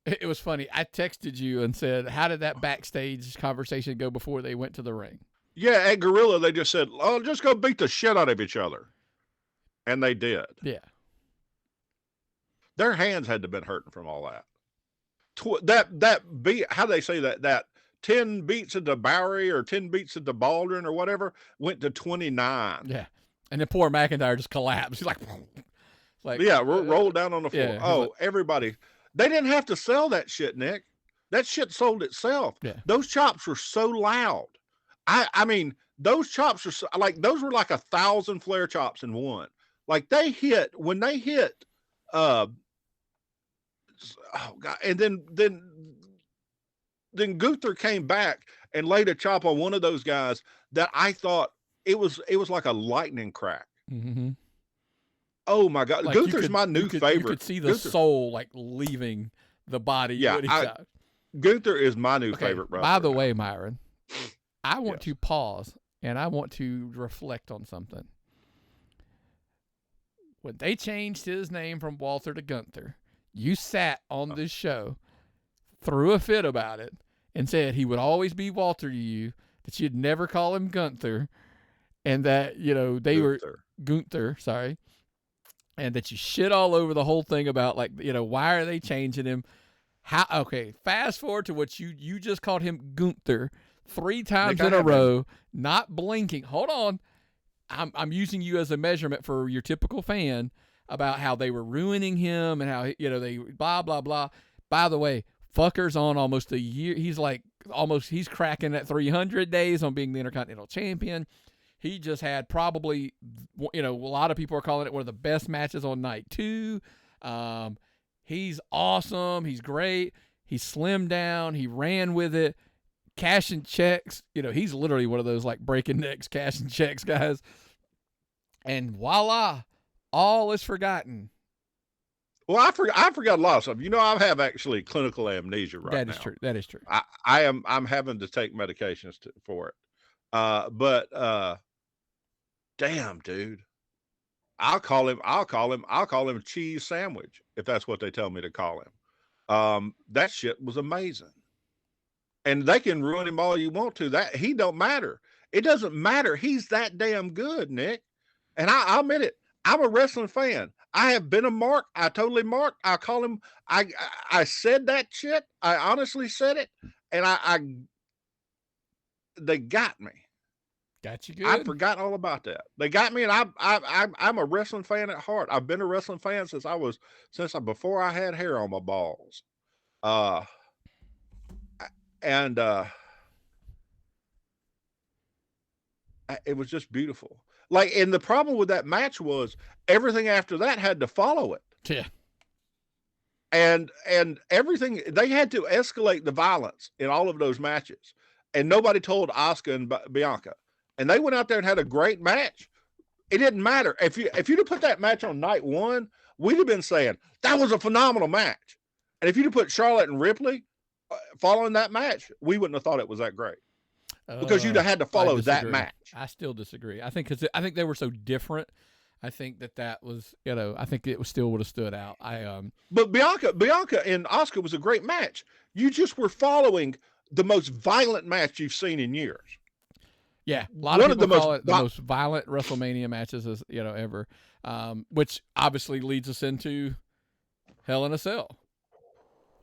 It was funny. I texted you and said, how did that backstage conversation go before they went to the ring? Yeah, at Gorilla, they just said, "Oh, just go beat the shit out of each other," and they did. Yeah. Their hands had to have been hurting from all that. That beat, how do they say that 10 beats at the Bowery or 10 beats at the Baldwin or whatever went to 29. Yeah. And then poor McIntyre just collapsed. He's like yeah, rolled down on the floor. Yeah, everybody. They didn't have to sell that shit, Nick. That shit sold itself. Yeah. Those chops were so loud. I mean, those chops are so, like, those were like 1,000 flare chops in one. Like when they hit, oh God. And then Gunther came back and laid a chop on one of those guys that I thought it was like a lightning crack. Mm-hmm. Oh my God. Like Gunther's my new favorite. You could see the soul like leaving the body. Yeah. Gunther is my new favorite wrestler. By the way, Myron, I want to pause and I want to reflect on something. When they changed his name from Walter to Gunther, you sat on this show, threw a fit about it, and said he would always be Walter to you, that you'd never call him Gunther, and that, Gunther, sorry, and that you shit all over the whole thing about, like, why are they changing him? Fast forward to what you just called him Gunther 3 times in a row, not blinking. Hold on. I'm using you as a measurement for your typical fan about how they were ruining him and how, they blah, blah, blah. By the way, fucker's on almost a year. He's cracking at 300 days on being the Intercontinental Champion. He just had probably, a lot of people are calling it one of the best matches on night 2. He's awesome. He's great. He slimmed down. He ran with it. Cashing checks. He's literally one of those like breaking necks, cashing checks guys. And voila, all is forgotten. Well, I forgot a lot of stuff. I have actually clinical amnesia right now. That is true. I'm having to take medications for it. But damn, dude. I'll call him cheese sandwich if that's what they tell me to call him. That shit was amazing. And they can ruin him all you want to. That he don't matter. It doesn't matter. He's that damn good, Nick. And I'll admit it. I'm a wrestling fan. I have been a mark. I totally marked. I call him. I said that shit. I honestly said it. And they got me. Got you good. I forgot all about that. They got me, and I'm a wrestling fan at heart. I've been a wrestling fan since before I had hair on my balls. It was just beautiful. Like, and the problem with that match was everything after that had to follow it. Yeah. And everything, they had to escalate the violence in all of those matches. And nobody told Asuka and Bianca. And they went out there and had a great match. It didn't matter. If you'd have put that match on night 1, we'd have been saying that was a phenomenal match. And if you'd have put Charlotte and Ripley following that match, we wouldn't have thought it was that great. Because you'd have had to follow that match. I still disagree. I think they were so different. I think that was, I think it still would have stood out. But Bianca and Asuka was a great match. You just were following the most violent match you've seen in years. Yeah, a lot of people call it the most violent WrestleMania matches ever, which obviously leads us into Hell in a Cell.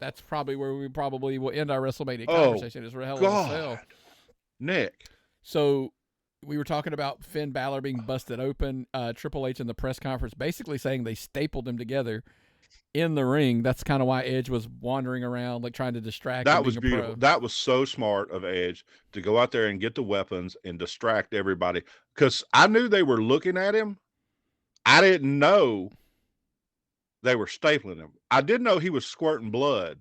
That's probably where we probably will end our WrestleMania conversation. Is Hell in a Cell. Nick. So we were talking about Finn Balor being busted open. Triple H in the press conference basically saying they stapled him together in the ring. That's kind of why Edge was wandering around, like trying to distract. That was beautiful. That was so smart of Edge to go out there and get the weapons and distract everybody. Because I knew they were looking at him. I didn't know they were stapling him. I did know he was squirting blood,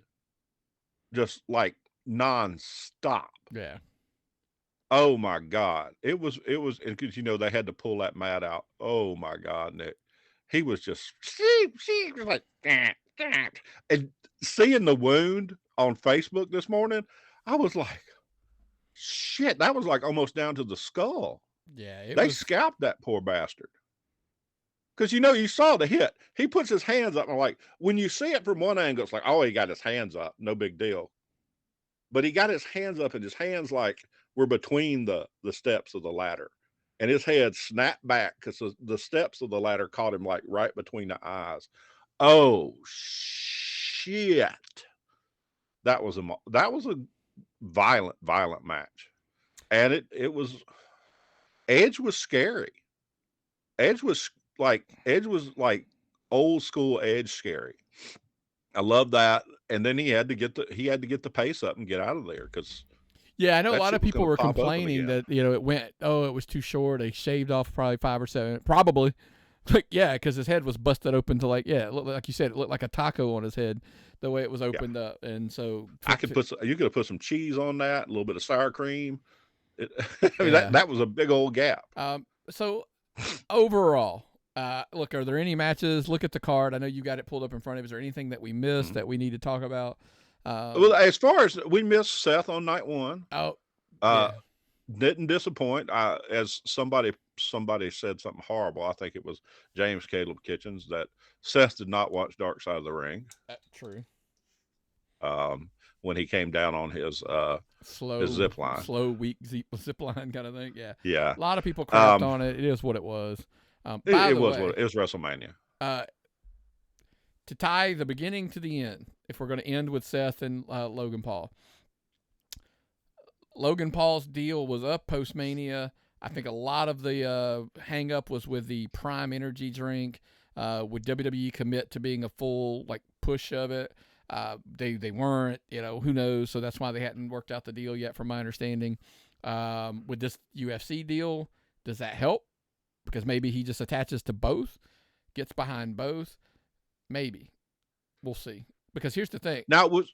just like nonstop. Yeah. Oh my God. It was, and because they had to pull that mat out. Oh my God, Nick. He was just like, and seeing the wound on Facebook this morning, I was like, shit, that was like almost down to the skull. Yeah. They scalped that poor bastard. Because you saw the hit. He puts his hands up, and like when you see it from one angle, it's like, oh, he got his hands up, no big deal. But he got his hands up, and his hands like were between the steps of the ladder, and his head snapped back because the steps of the ladder caught him like right between the eyes. Oh shit! That was a violent match, and it was. Edge was scary. Edge was like old school Edge scary. I love that. And then he had to get the pace up and get out of there because I know a lot of people were pop complaining that it was too short. They shaved off probably 5 or 7, probably. Like because his head was busted open to it looked like you said, it looked like a taco on his head the way it was opened up, and so you could have put some cheese on that, a little bit of sour cream. That was a big old gap. So overall, look, are there any matches? Look at the card. I know you got it pulled up in front of you. Is there anything that we missed that we need to talk about? Well, as far as we missed Seth on night 1. Didn't disappoint. As somebody said something horrible. I think it was James Caleb Kitchens that Seth did not watch Dark Side of the Ring. True. When he came down on his his zip line, weak zip line kind of thing. Yeah. A lot of people crapped on it. It is what it was. It was WrestleMania. To tie the beginning to the end, if we're going to end with Seth and Logan Paul. Logan Paul's deal was up post-Mania. I think a lot of the hang-up was with the Prime Energy drink. Would WWE commit to being a full push of it? They weren't, who knows? So that's why they hadn't worked out the deal yet, from my understanding. With this UFC deal, does that help? Because maybe he just attaches to both, gets behind both. Maybe. We'll see. Because here's the thing. Go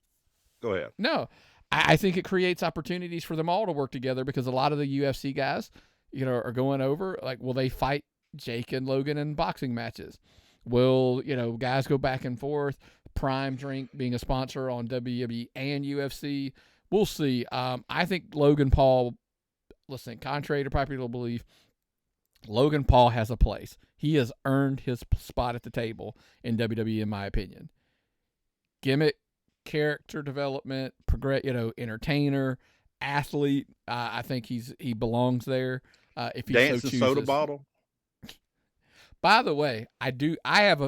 ahead. No, I think it creates opportunities for them all to work together, because a lot of the UFC guys, are going over. Will they fight Jake and Logan in boxing matches? Will, guys go back and forth? Prime Drink being a sponsor on WWE and UFC. We'll see. I think Logan Paul, listen, contrary to popular belief, Logan Paul has a place. He has earned his spot at the table in WWE, in my opinion. Gimmick, character development, entertainer, athlete. I think he belongs there. If he Dancing so chooses. soda bottle. By the way, I have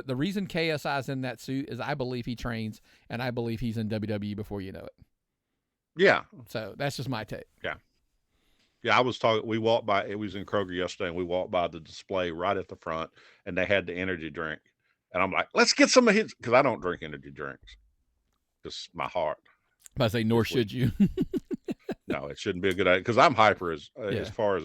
the reason KSI's in that suit is I believe he trains, and I believe he's in WWE before you know it. Yeah. So that's just my take. Yeah. Yeah, I was talking. We walked by. It was in Kroger yesterday, and we walked by the display right at the front, and they had the energy drink. And I'm like, let's get some of his, because I don't drink energy drinks. Just my heart. I say, nor should you. No, it shouldn't be a good idea, because I'm hyper as far as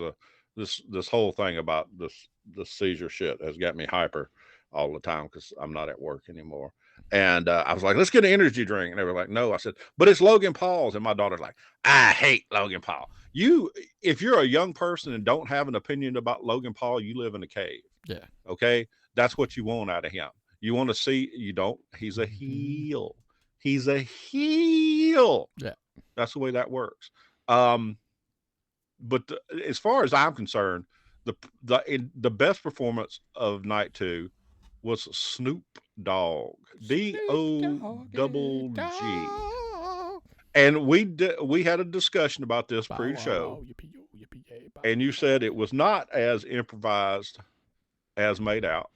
this whole thing about this seizure shit has got me hyper all the time because I'm not at work anymore. And I was like, let's get an energy drink. And they were like, no. I said, but it's Logan Paul's. And my daughter's like, I hate Logan Paul. If you're a young person and don't have an opinion about Logan Paul, you live in a cave. Yeah. Okay. That's what you want out of him. You want to see, he's a heel. He's a heel. Yeah. That's the way that works. But as far as I'm concerned, the best performance of night 2 was Snoop Dogg, DOGG. And we had a discussion about this pre-show, and you said it was not as improvised as made out.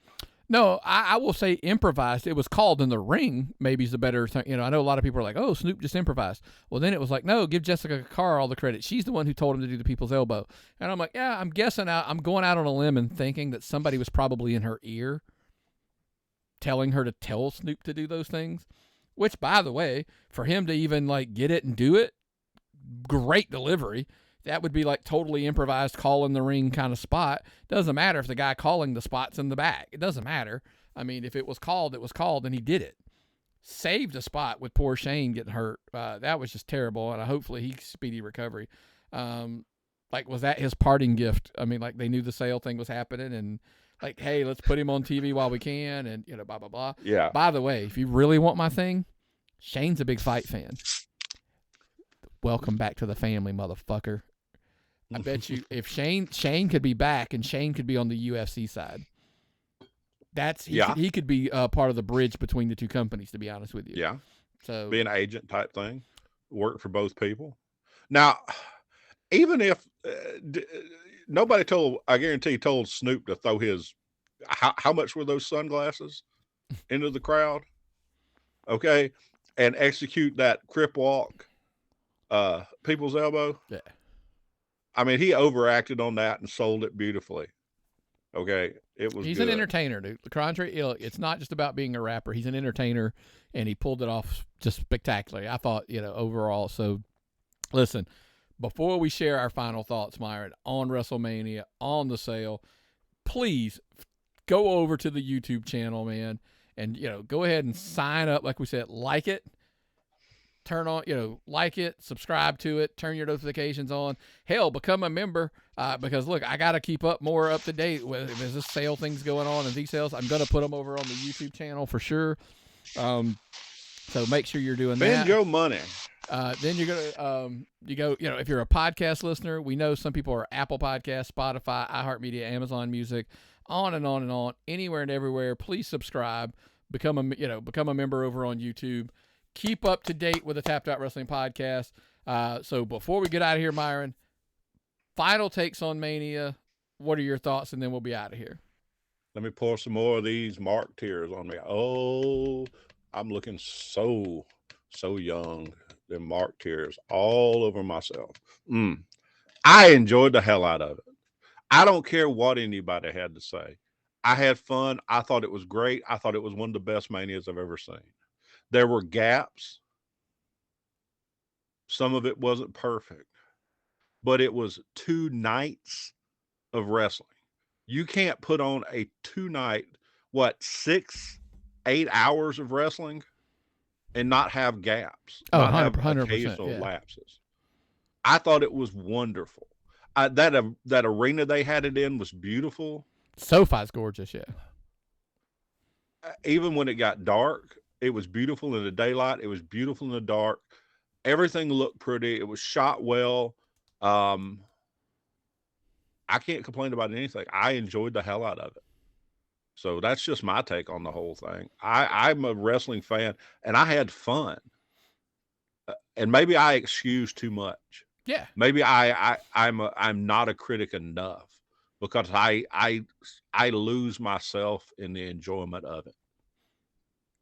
No, I will say improvised. It was called in the ring. Maybe is the better thing. I know a lot of people are like, "Oh, Snoop just improvised." Well, then it was like, "No, give Jessica Carr all the credit. She's the one who told him to do the people's elbow." And I'm like, "Yeah, I'm guessing. I'm going out on a limb and thinking that somebody was probably in her ear, telling her to tell Snoop to do those things." Which, by the way, for him to even get it and do it, great delivery. That would be totally improvised, call in the ring kind of spot. Doesn't matter if the guy calling the spot's in the back. It doesn't matter. I mean, if it was called, and he did it. Saved a spot with poor Shane getting hurt. That was just terrible, and hopefully he's speedy recovery. Was that his parting gift? I mean, they knew the sale thing was happening, and hey, let's put him on TV while we can, and blah blah blah. Yeah. By the way, if you really want my thing, Shane's a big fight fan. Welcome back to the family, motherfucker. I bet you if Shane could be back and Shane could be on the UFC side, he could be part of the bridge between the two companies, to be honest with you. Yeah. So Be an agent type thing, work for both people. Now, even if nobody I guarantee, told Snoop to throw his, how much were those sunglasses into the crowd? Okay. And execute that crip walk, people's elbow. Yeah. I mean, he overacted on that and sold it beautifully. Okay. He's an entertainer, dude. The contrary, it's not just about being a rapper. He's an entertainer, and he pulled it off just spectacularly. I thought, overall. So, listen, before we share our final thoughts, Myron, on WrestleMania, on the sale, please go over to the YouTube channel, man, and, go ahead and sign up. Like we said, like it. Turn on, like it, subscribe to it, turn your notifications on. Hell, become a member because, look, I got to keep more up to date with if there's this sale things going on and details. I'm going to put them over on the YouTube channel for sure. So make sure you're doing that. Spend your money. Then you're going to, if you're a podcast listener, we know some people are Apple Podcasts, Spotify, iHeartMedia, Amazon Music, on and on and on, anywhere and everywhere. Please subscribe, become a member over on YouTube. Keep up to date with the Tapped Out Wrestling Podcast. So before we get out of here, Myron, final takes on Mania. What are your thoughts? And then we'll be out of here. Let me pour some more of these Mark tears on me. Oh, I'm looking so young. Them Mark tears all over myself. I enjoyed the hell out of it. I don't care what anybody had to say. I had fun. I thought it was great. I thought it was one of the best Manias I've ever seen. There were gaps. Some of it wasn't perfect, but it was 2 nights of wrestling. You can't put on a 2-night, 6-8 hours of wrestling and not have gaps, not have 100%, occasional lapses. I thought it was wonderful. That arena they had it in was beautiful. SoFi's gorgeous, yeah. Even when it got dark, it was beautiful in the daylight. It was beautiful in the dark. Everything looked pretty. It was shot well. I can't complain about anything. I enjoyed the hell out of it. So that's just my take on the whole thing. I'm a wrestling fan, and I had fun. And maybe I excuse too much. Yeah. Maybe I'm not a critic enough because I lose myself in the enjoyment of it.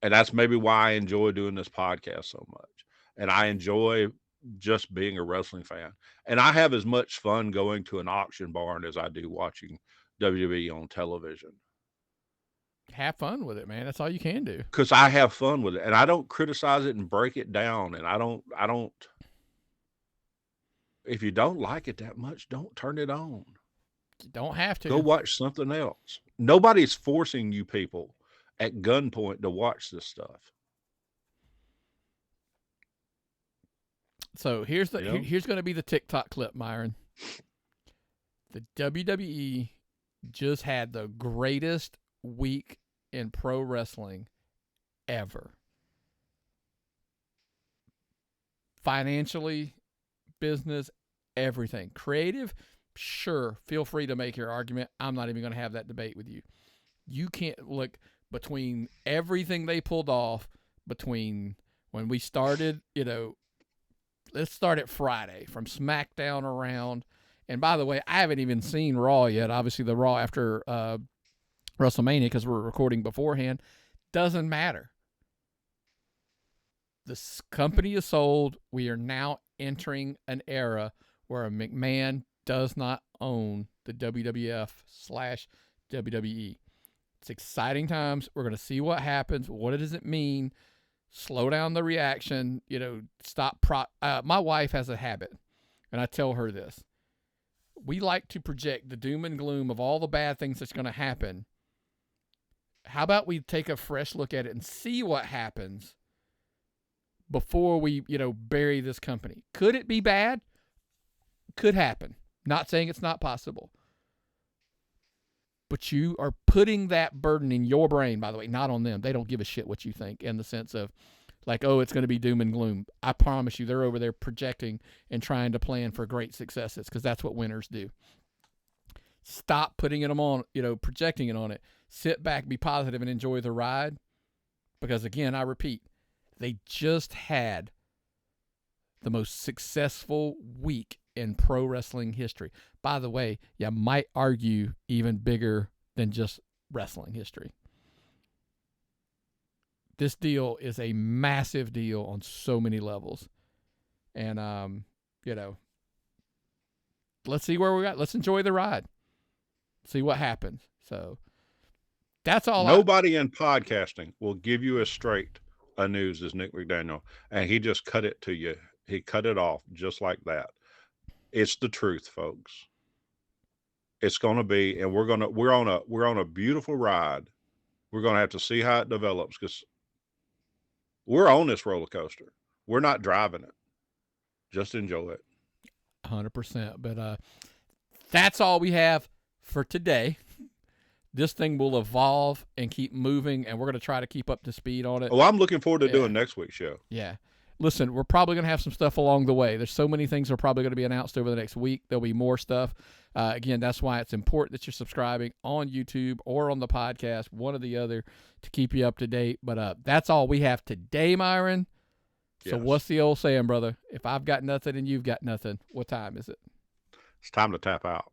And that's maybe why I enjoy doing this podcast so much. And I enjoy just being a wrestling fan. And I have as much fun going to an auction barn as I do watching WWE on television. Have fun with it, man. That's all you can do. Because I have fun with it. And I don't criticize it and break it down. And I don't. If you don't like it that much, don't turn it on. You don't have to. Go watch something else. Nobody's forcing you people at gunpoint to watch this stuff. So here's going to be the TikTok clip, Myron. The WWE just had the greatest week in pro wrestling ever. Financially, business, everything. Creative, sure, feel free to make your argument. I'm not even going to have that debate with you. You can't look between everything they pulled off between when we started, let's start at Friday from Smackdown around. And by the way, I haven't even seen Raw yet. Obviously, the Raw after WrestleMania, because we're recording beforehand, doesn't matter. This company is sold. We are now entering an era where a McMahon does not own the WWF/WWE. It's exciting times. We're going to see what happens. What does it mean? Slow down the reaction. Stop. My wife has a habit, and I tell her this. We like to project the doom and gloom of all the bad things that's going to happen. How about we take a fresh look at it and see what happens before we, bury this company? Could it be bad? Could happen. Not saying it's not possible. But you are putting that burden in your brain, by the way, not on them. They don't give a shit what you think in the sense of like, oh, it's going to be doom and gloom. I promise you they're over there projecting and trying to plan for great successes because that's what winners do. Stop putting it on, projecting it on it. sit back, be positive, and enjoy the ride. Because, again, I repeat, they just had the most successful week in pro wrestling history. By the way, you might argue even bigger than just wrestling history. This deal is a massive deal on so many levels. And, let's see where we're at. Let's enjoy the ride. See what happens. So that's all. Nobody in podcasting will give you as straight a news as Nick McDaniel. And he just cut it to you. He cut it off just like that. It's the truth, folks. It's going to be, and we're on a beautiful ride. We're going to have to see how it develops because we're on this roller coaster. We're not driving it. Just enjoy it. 100%. But that's all we have for today. This thing will evolve and keep moving, and we're going to try to keep up to speed on it. Oh, I'm looking forward to doing next week's show. Yeah. Listen, we're probably going to have some stuff along the way. There's so many things that are probably going to be announced over the next week. There'll be more stuff. Again, that's why it's important that you're subscribing on YouTube or on the podcast, one or the other, to keep you up to date. But that's all we have today, Myron. So What's the old saying, brother? If I've got nothing and you've got nothing, what time is it? It's time to tap out.